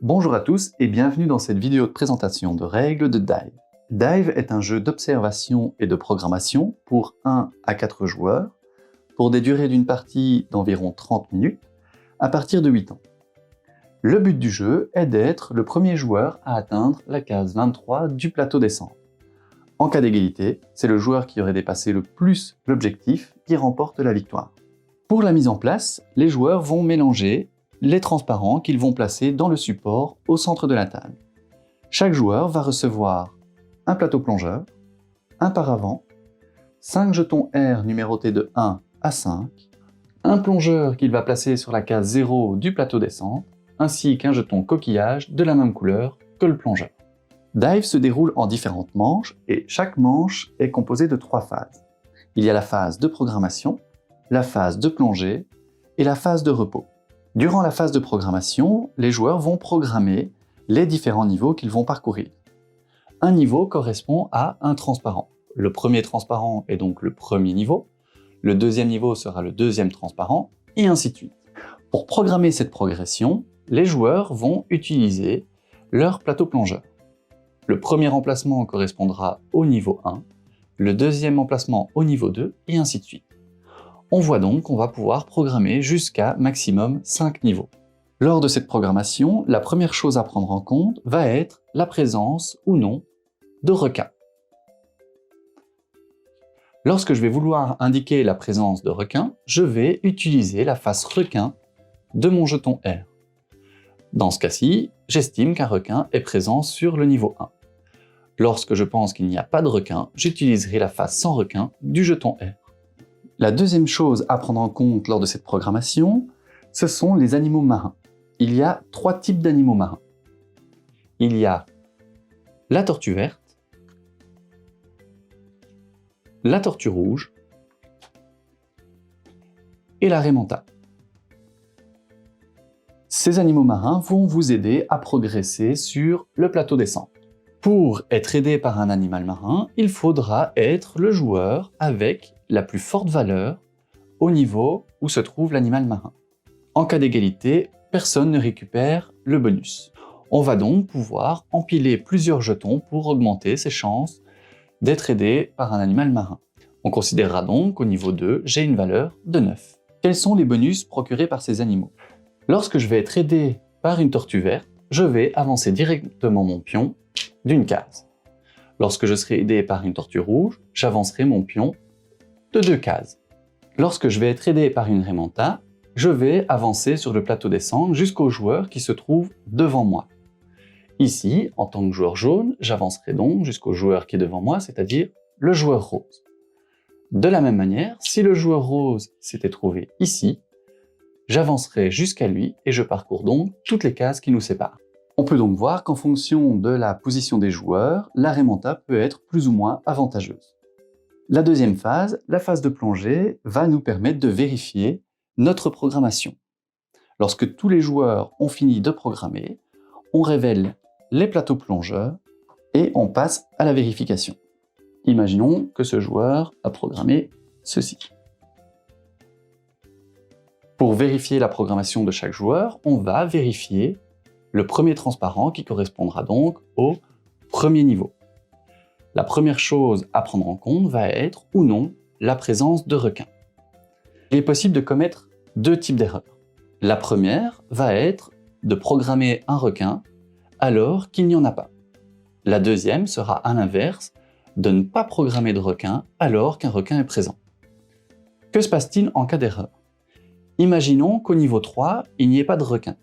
Bonjour à tous et bienvenue dans cette vidéo de présentation de règles de Dive. Dive est un jeu d'observation et de programmation pour 1 à 4 joueurs, pour des durées d'une partie d'environ 30 minutes, à partir de 8 ans. Le but du jeu est d'être le premier joueur à atteindre la case 23 du plateau descente. En cas d'égalité, c'est le joueur qui aurait dépassé le plus l'objectif qui remporte la victoire. Pour la mise en place, les joueurs vont mélanger les transparents qu'ils vont placer dans le support au centre de la table. Chaque joueur va recevoir un plateau plongeur, un paravent, 5 jetons R numérotés de 1 à 5, un plongeur qu'il va placer sur la case 0 du plateau descente, ainsi qu'un jeton coquillage de la même couleur que le plongeur. Dive se déroule en différentes manches et chaque manche est composée de 3 phases. Il y a la phase de programmation, la phase de plongée et la phase de repos. Durant la phase de programmation, les joueurs vont programmer les différents niveaux qu'ils vont parcourir. Un niveau correspond à un transparent. Le premier transparent est donc le premier niveau, le deuxième niveau sera le deuxième transparent, et ainsi de suite. Pour programmer cette progression, les joueurs vont utiliser leur plateau plongeur. Le premier emplacement correspondra au niveau 1, le deuxième emplacement au niveau 2, et ainsi de suite. On voit donc qu'on va pouvoir programmer jusqu'à maximum 5 niveaux. Lors de cette programmation, la première chose à prendre en compte va être la présence ou non de requins. Lorsque je vais vouloir indiquer la présence de requins, je vais utiliser la face requin de mon jeton R. Dans ce cas-ci, j'estime qu'un requin est présent sur le niveau 1. Lorsque je pense qu'il n'y a pas de requin, j'utiliserai la face sans requin du jeton R. La deuxième chose à prendre en compte lors de cette programmation, ce sont les animaux marins. Il y a 3 types d'animaux marins. Il y a la tortue verte, la tortue rouge et la raie manta. Ces animaux marins vont vous aider à progresser sur le plateau descente. Pour être aidé par un animal marin, il faudra être le joueur avec la plus forte valeur au niveau où se trouve l'animal marin. En cas d'égalité, personne ne récupère le bonus. On va donc pouvoir empiler plusieurs jetons pour augmenter ses chances d'être aidé par un animal marin. On considérera donc qu'au niveau 2, j'ai une valeur de 9. Quels sont les bonus procurés par ces animaux? Lorsque je vais être aidé par une tortue verte, je vais avancer directement mon pion d'une case. Lorsque je serai aidé par une tortue rouge, j'avancerai mon pion de 2 cases. Lorsque je vais être aidé par une raie manta, je vais avancer sur le plateau descente jusqu'au joueur qui se trouve devant moi. Ici, en tant que joueur jaune, j'avancerai donc jusqu'au joueur qui est devant moi, c'est-à-dire le joueur rose. De la même manière, si le joueur rose s'était trouvé ici, j'avancerai jusqu'à lui et je parcours donc toutes les cases qui nous séparent. On peut donc voir qu'en fonction de la position des joueurs, la raie manta peut être plus ou moins avantageuse. La deuxième phase, la phase de plongée, va nous permettre de vérifier notre programmation. Lorsque tous les joueurs ont fini de programmer, on révèle les plateaux plongeurs et on passe à la vérification. Imaginons que ce joueur a programmé ceci. Pour vérifier la programmation de chaque joueur, on va vérifier le premier transparent qui correspondra donc au premier niveau. La première chose à prendre en compte va être ou non la présence de requins. Il est possible de commettre 2 types d'erreurs. La première va être de programmer un requin alors qu'il n'y en a pas. La deuxième sera à l'inverse, de ne pas programmer de requin alors qu'un requin est présent. Que se passe-t-il en cas d'erreur? Imaginons qu'au niveau 3, il n'y ait pas de requin.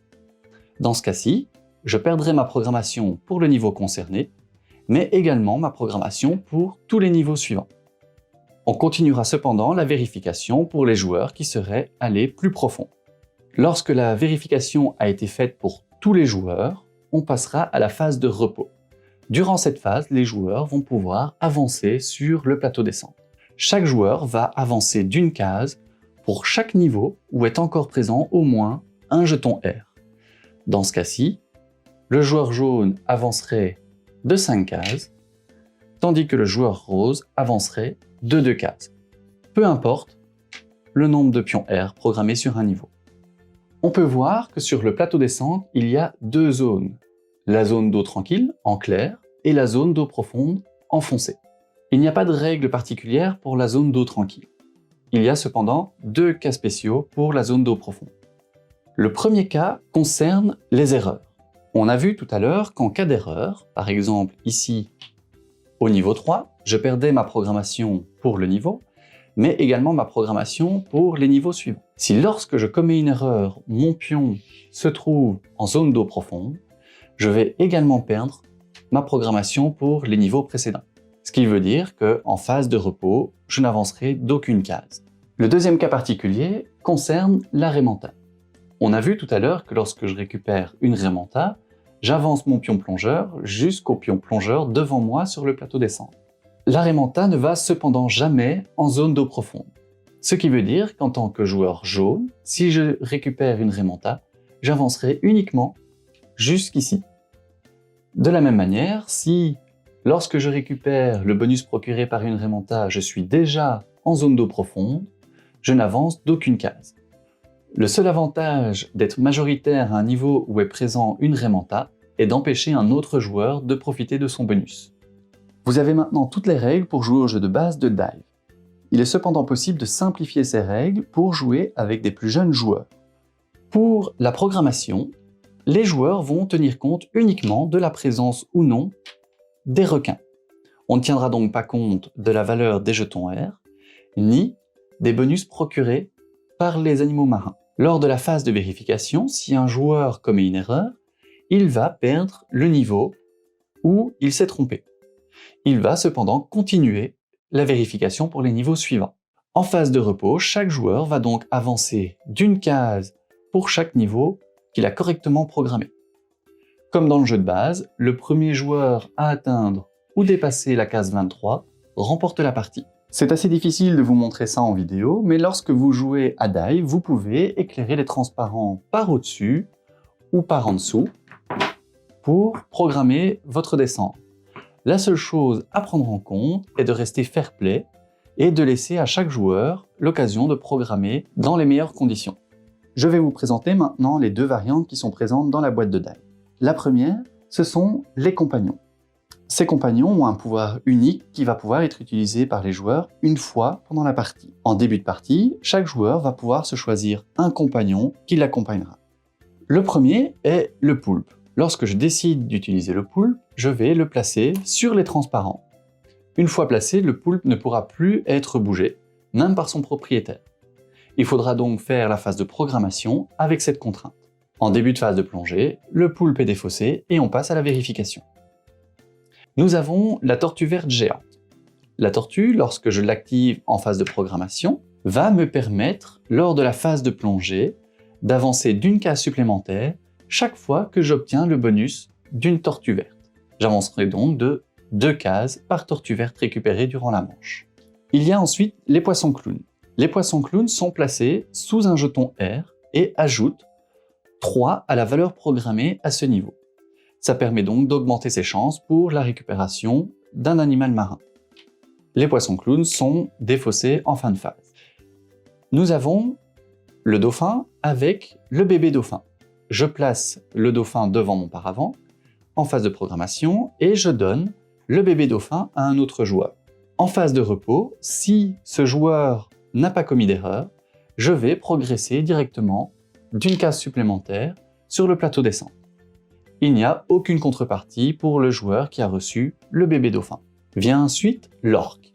Dans ce cas-ci, je perdrai ma programmation pour le niveau concerné, mais également ma programmation pour tous les niveaux suivants. On continuera cependant la vérification pour les joueurs qui seraient allés plus profond. Lorsque la vérification a été faite pour tous les joueurs, on passera à la phase de repos. Durant cette phase, les joueurs vont pouvoir avancer sur le plateau descente. Chaque joueur va avancer d'une case pour chaque niveau où est encore présent au moins un jeton R. Dans ce cas-ci, le joueur jaune avancerait de 5 cases, tandis que le joueur rose avancerait de 2 cases. Peu importe le nombre de pions R programmés sur un niveau. On peut voir que sur le plateau descente, il y a deux zones. La zone d'eau tranquille, en clair, et la zone d'eau profonde, en foncé. Il n'y a pas de règle particulière pour la zone d'eau tranquille. Il y a cependant deux cas spéciaux pour la zone d'eau profonde. Le premier cas concerne les erreurs. On a vu tout à l'heure qu'en cas d'erreur, par exemple ici au niveau 3, je perdais ma programmation pour le niveau, mais également ma programmation pour les niveaux suivants. Si lorsque je commets une erreur, mon pion se trouve en zone d'eau profonde, je vais également perdre ma programmation pour les niveaux précédents. Ce qui veut dire qu'en phase de repos, je n'avancerai d'aucune case. Le deuxième cas particulier concerne la remonta. On a vu tout à l'heure que lorsque je récupère une remonta, j'avance mon pion plongeur jusqu'au pion plongeur devant moi sur le plateau descente. La remonta ne va cependant jamais en zone d'eau profonde. Ce qui veut dire qu'en tant que joueur jaune, si je récupère une remonta, j'avancerai uniquement jusqu'ici. De la même manière, si lorsque je récupère le bonus procuré par une remonta, je suis déjà en zone d'eau profonde, je n'avance d'aucune case. Le seul avantage d'être majoritaire à un niveau où est présent une remonta est d'empêcher un autre joueur de profiter de son bonus. Vous avez maintenant toutes les règles pour jouer au jeu de base de Dive. Il est cependant possible de simplifier ces règles pour jouer avec des plus jeunes joueurs. Pour la programmation, les joueurs vont tenir compte uniquement de la présence ou non des requins. On ne tiendra donc pas compte de la valeur des jetons R, ni des bonus procurés par les animaux marins. Lors de la phase de vérification, si un joueur commet une erreur, il va perdre le niveau où il s'est trompé. Il va cependant continuer la vérification pour les niveaux suivants. En phase de repos, chaque joueur va donc avancer d'une case pour chaque niveau qu'il a correctement programmé. Comme dans le jeu de base, le premier joueur à atteindre ou dépasser la case 23 remporte la partie. C'est assez difficile de vous montrer ça en vidéo, mais lorsque vous jouez à Dive, vous pouvez éclairer les transparents par au-dessus ou par en dessous pour programmer votre descente. La seule chose à prendre en compte est de rester fair-play et de laisser à chaque joueur l'occasion de programmer dans les meilleures conditions. Je vais vous présenter maintenant les deux variantes qui sont présentes dans la boîte de Dive. La première, ce sont les compagnons. Ces compagnons ont un pouvoir unique qui va pouvoir être utilisé par les joueurs une fois pendant la partie. En début de partie, chaque joueur va pouvoir se choisir un compagnon qui l'accompagnera. Le premier est le poulpe. Lorsque je décide d'utiliser le poulpe, je vais le placer sur les transparents. Une fois placé, le poulpe ne pourra plus être bougé, même par son propriétaire. Il faudra donc faire la phase de programmation avec cette contrainte. En début de phase de plongée, le poulpe est défaussé et on passe à la vérification. Nous avons la tortue verte géante. La tortue, lorsque je l'active en phase de programmation, va me permettre, lors de la phase de plongée, d'avancer d'une case supplémentaire chaque fois que j'obtiens le bonus d'une tortue verte. J'avancerai donc de 2 cases par tortue verte récupérée durant la manche. Il y a ensuite les poissons clowns. Les poissons clowns sont placés sous un jeton R et ajoutent 3 à la valeur programmée à ce niveau. Ça permet donc d'augmenter ses chances pour la récupération d'un animal marin. Les poissons clowns sont défaussés en fin de phase. Nous avons le dauphin avec le bébé dauphin. Je place le dauphin devant mon paravent, en phase de programmation, et je donne le bébé dauphin à un autre joueur. En phase de repos, si ce joueur n'a pas commis d'erreur, je vais progresser directement d'une case supplémentaire sur le plateau descente. Il n'y a aucune contrepartie pour le joueur qui a reçu le bébé dauphin. Vient ensuite l'orque.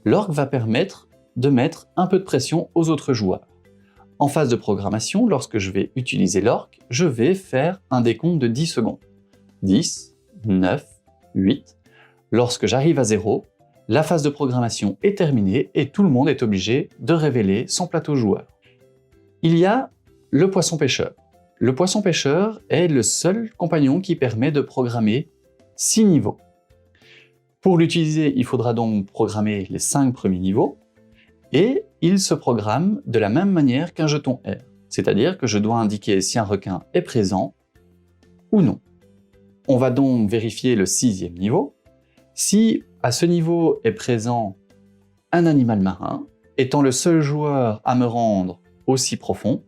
L'orque va permettre de mettre un peu de pression aux autres joueurs. En phase de programmation, lorsque je vais utiliser l'orque, je vais faire un décompte de 10 secondes. 10, 9, 8. Lorsque j'arrive à 0, la phase de programmation est terminée et tout le monde est obligé de révéler son plateau joueur. Il y a le poisson pêcheur. Le poisson pêcheur est le seul compagnon qui permet de programmer 6 niveaux. Pour l'utiliser, il faudra donc programmer les 5 premiers niveaux et il se programme de la même manière qu'un jeton R, c'est-à-dire que je dois indiquer si un requin est présent ou non. On va donc vérifier le 6e niveau. Si à ce niveau est présent un animal marin, étant le seul joueur à me rendre aussi profond,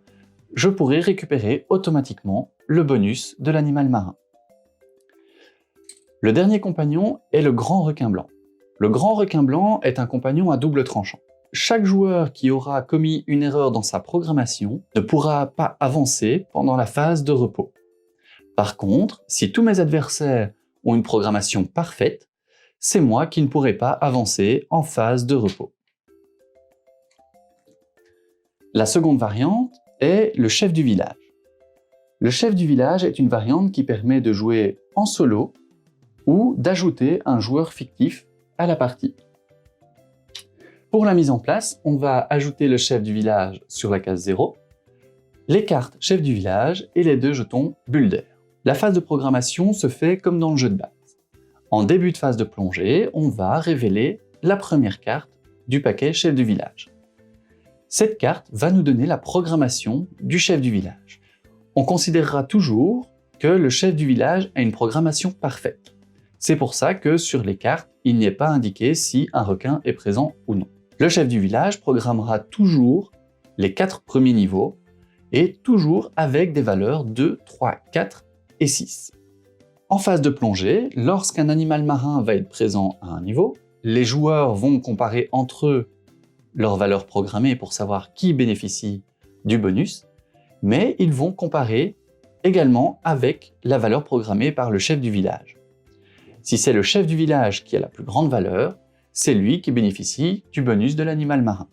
je pourrai récupérer automatiquement le bonus de l'animal marin. Le dernier compagnon est le grand requin blanc. Le grand requin blanc est un compagnon à double tranchant. Chaque joueur qui aura commis une erreur dans sa programmation ne pourra pas avancer pendant la phase de repos. Par contre, si tous mes adversaires ont une programmation parfaite, c'est moi qui ne pourrai pas avancer en phase de repos. La seconde variante est le chef du village. Le chef du village est une variante qui permet de jouer en solo ou d'ajouter un joueur fictif à la partie. Pour la mise en place, on va ajouter le chef du village sur la case 0, les cartes chef du village et les 2 jetons bulles d'air. La phase de programmation se fait comme dans le jeu de base. En début de phase de plongée, on va révéler la première carte du paquet chef du village. Cette carte va nous donner la programmation du chef du village. On considérera toujours que le chef du village a une programmation parfaite. C'est pour ça que sur les cartes, il n'est pas indiqué si un requin est présent ou non. Le chef du village programmera toujours les 4 premiers niveaux et toujours avec des valeurs 2, 3, 4 et 6. En phase de plongée, lorsqu'un animal marin va être présent à un niveau, les joueurs vont comparer entre eux leurs valeurs programmées pour savoir qui bénéficie du bonus, mais ils vont comparer également avec la valeur programmée par le chef du village. Si c'est le chef du village qui a la plus grande valeur, c'est lui qui bénéficie du bonus de l'animal marin.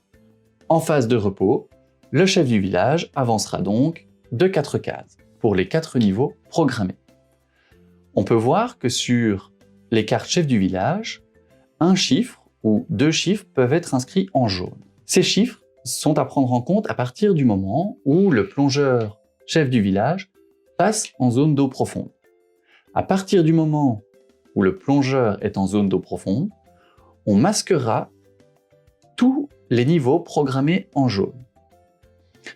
En phase de repos, le chef du village avancera donc de 4 cases pour les 4 niveaux programmés. On peut voir que sur les cartes chef du village, un chiffre ou 2 chiffres peuvent être inscrits en jaune. Ces chiffres sont à prendre en compte à partir du moment où le plongeur chef du village passe en zone d'eau profonde. À partir du moment où le plongeur est en zone d'eau profonde, on masquera tous les niveaux programmés en jaune.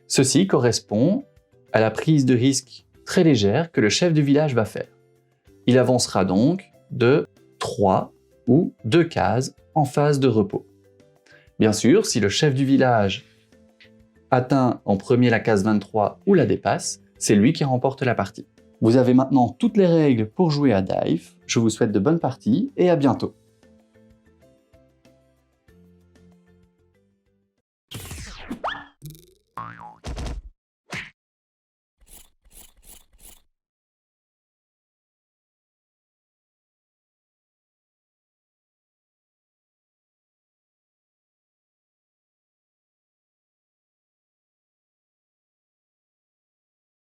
Ceci correspond à la prise de risque très légère que le chef du village va faire. Il avancera donc de 3 ou 2 cases en phase de repos. Bien sûr, si le chef du village atteint en premier la case 23 ou la dépasse, c'est lui qui remporte la partie. Vous avez maintenant toutes les règles pour jouer à Dive. Je vous souhaite de bonnes parties et à bientôt.